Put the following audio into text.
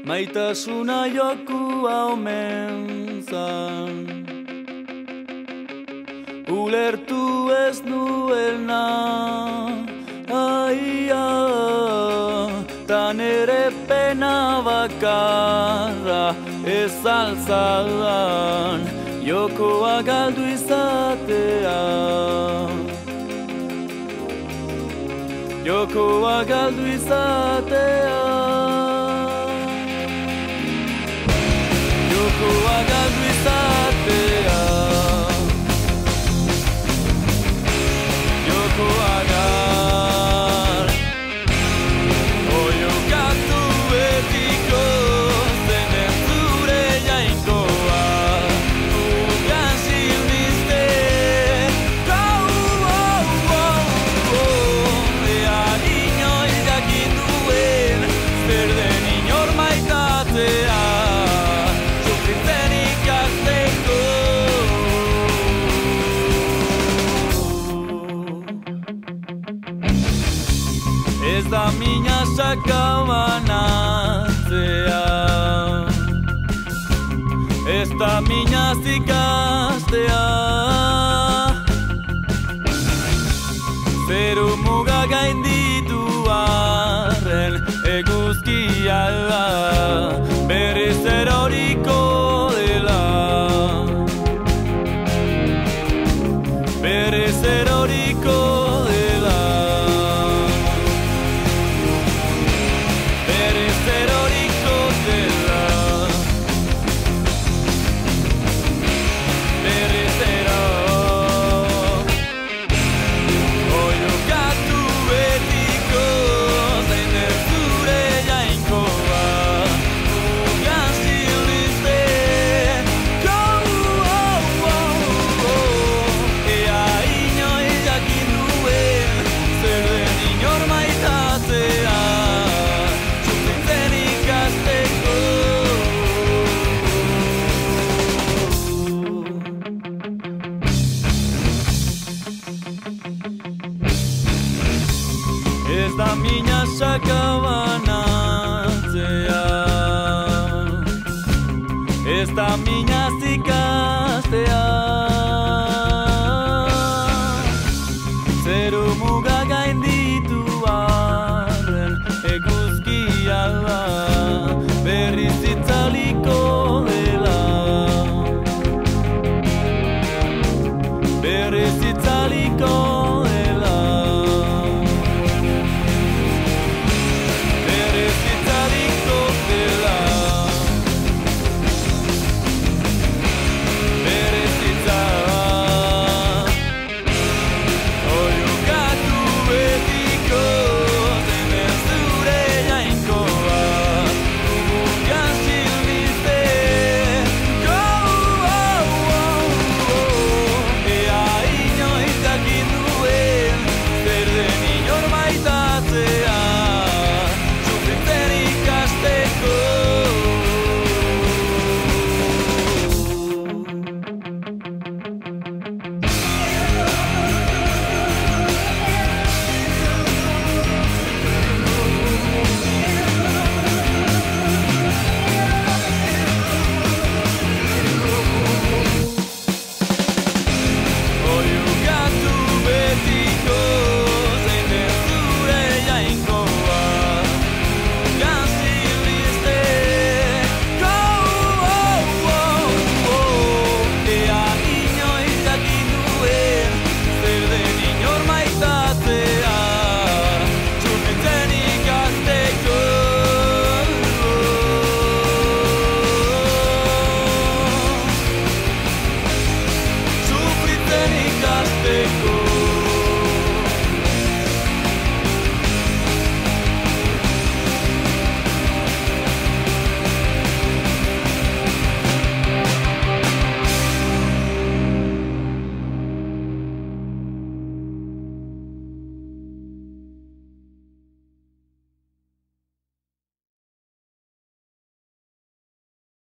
maitasuna jokua omen zan. Ulertu ez nuelna, aia, tan ere pena bakarra ez altzan, jokoa galdu izatea. Jokoa galdu izatea. Jokoa galdu izatea. Jokoa gal. Oiokatu betiko zenen zure jainkoa. Ugan silbizte. Ea inoiz jakin duen zer den inor maitatzea. Ez da mina sakabanatzea, ez da mina zikastea. Zeru muga gainditu arren eguzkia da, berriz eroriko dela. Berriz eroriko dela. Ez da mina sakabanatzea, ez da mina zikastea.